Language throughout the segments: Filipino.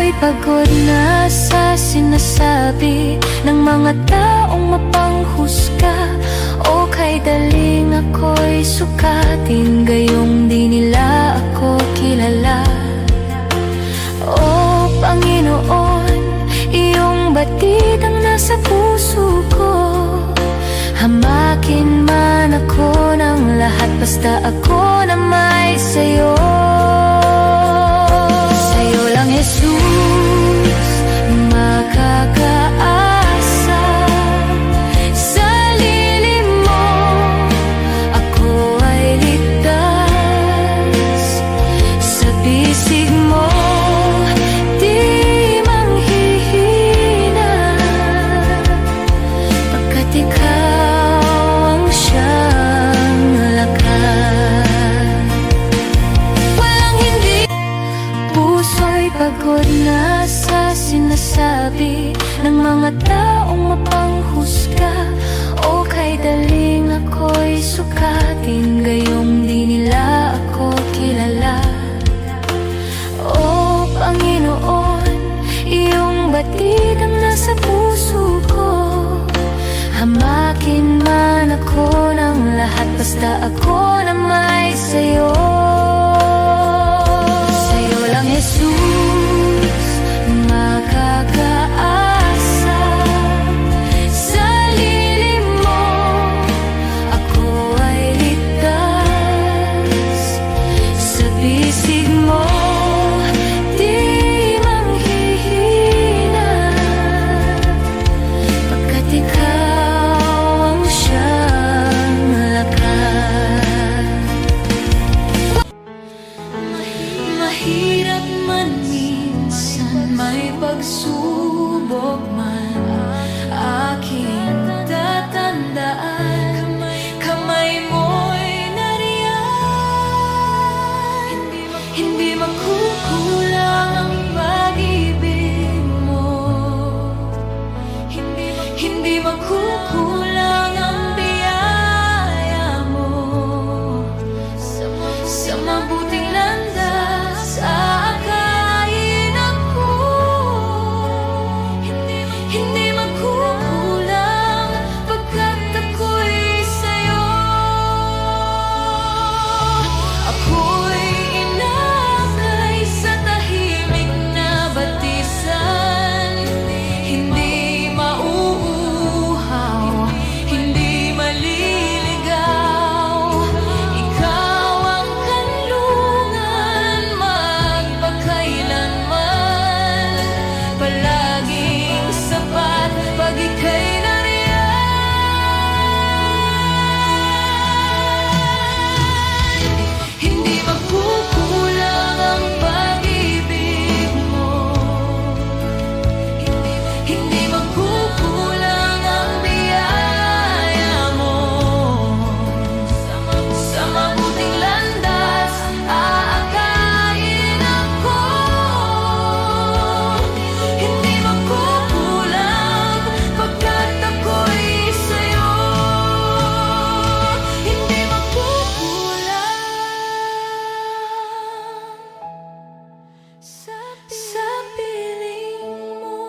Puso'y pagod na sa sinasabi ng mga taong mapanghusga. O kay daling ako'y sukatin, gayong di nila ako kilala. O Panginoon, iyong batid ang nasa puso ko. Hamakin man ako ng lahat, basta ako na may sa'yo. Sa'yo lang, Jesus, makakaasa. Sa lilim mo, ako ay ligtas. Sa bisig mo, di manghihina, pagkat ikaw ang siyang lakas. Walang hindi. Puso'y pagod na sa sinasabi ng mga taong mapanghusga. O kay daling ako'y sukatin, gayong di nila ako kilala. O Panginoon, iyong batid ang nasa puso ko. Hamakin man ako ng lahat, basta ako na may sa'yo. Sa'yo lang, Jesus, makakaasa. Sa lilim mo, ako ay ligtas. Sa bisig mo, di manghihina, pagkat ikaw ang siyang lakas. Mahirap man minsan, may pagsubok man, aking tatandaan, kamay mo'y nariyan. Hindi makukulang ang pag-ibig mo, hindi makukulang ang biyaya mo. Sa mabuting landas aakayin ako, hindi makukulang, pagkat ako'y sa'yo. Ako'y inakay sa tahimik na batisan, hindi mauuhaw, hindi maliligaw. Ikaw ang kanlungan magpakailanman, palaging sapat pag ika'y nariyan. Hindi makukulang ang pag-ibig mo, hindi makukulang ang biyaya mo. Sa mabuting landas aakayin ako, hindi makukulang, pagkat ako'y sa'yo. Hindi makukulang sa piling mo.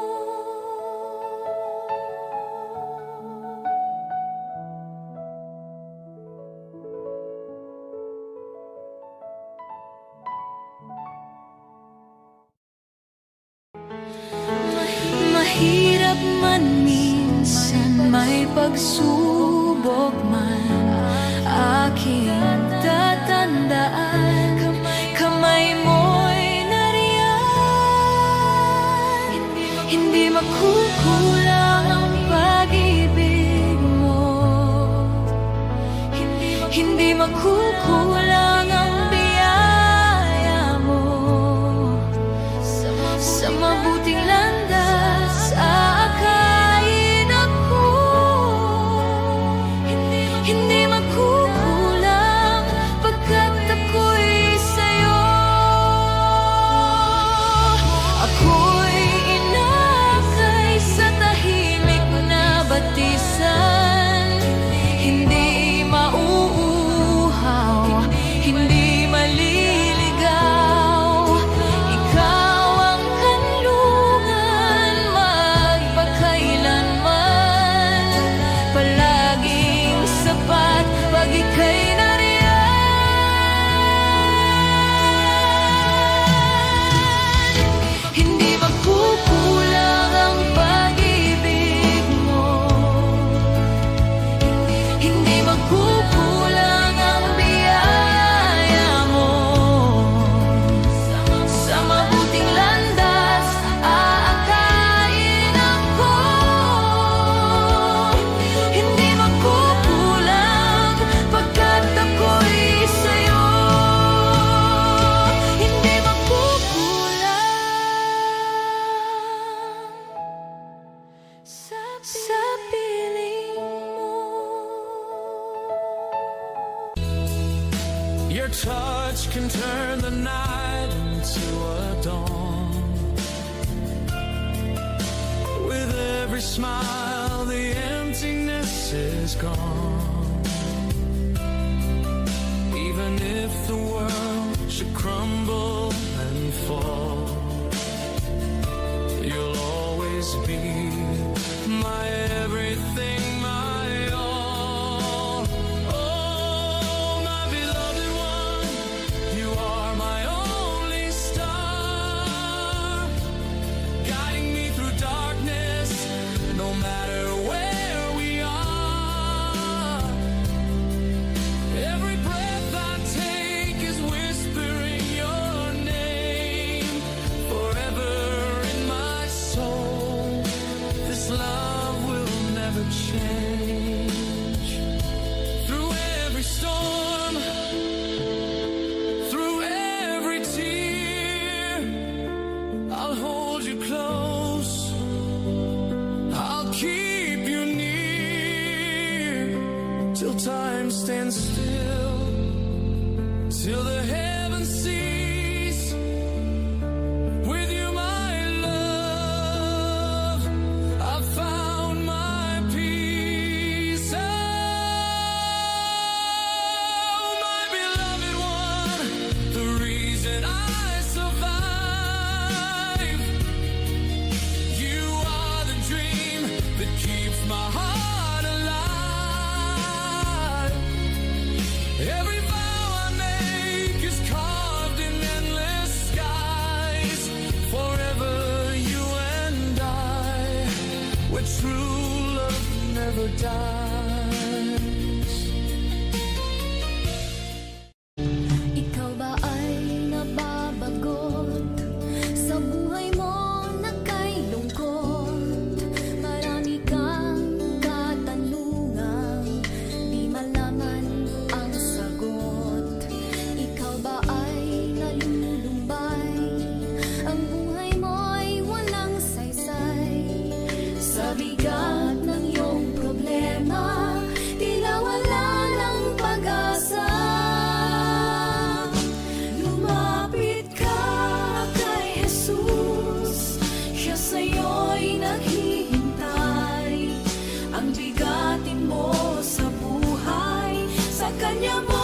Mahirap man minsan, may pagsubok man, aking tatandaan, kamay mo'y nariyan. Hindi makukulang ang pag-ibig mo, hindi makukulang ang biyaya mo. Sa mabuting landas aakayin ako, hindi makukulang, pagkat ako'y sa'yo. Ako'y inakay sa tahimik na batisan, hindi mauuhaw, can turn the night into a dawn. With every smile, the emptiness is gone. Even if the world should crumble and fall, you'll always be my everything, my all. Oh, my beloved one, you are my only star, guiding me through darkness, no matter where we are. Every breath I take is whispering your name forever in my soul. This love will never change. Through every storm, through every tear, I'll hold you close, I'll keep you near, till time stands still, till the heavens cease. With you, my love, I've found my peace. Oh, my beloved one, the reason I survive. You are the dream that keeps my heart alive. Every vow I make is carved in endless skies. Forever you and I, where true love never dies. Ikaw ba ay nababagot sa buhay mo na kay lungkot? Marami kang katanungan, di malaman ang sagot. Ikaw ba ay nalulumbay? Ang buhay mo'y walang saysay. Sa bigat ng iyong problema, tila wala ng pag-asa. Lumapit ka kay Jesus, siya sa'yo'y naghihintay. Ang bigatin mo sa buhay, sa Kanya mo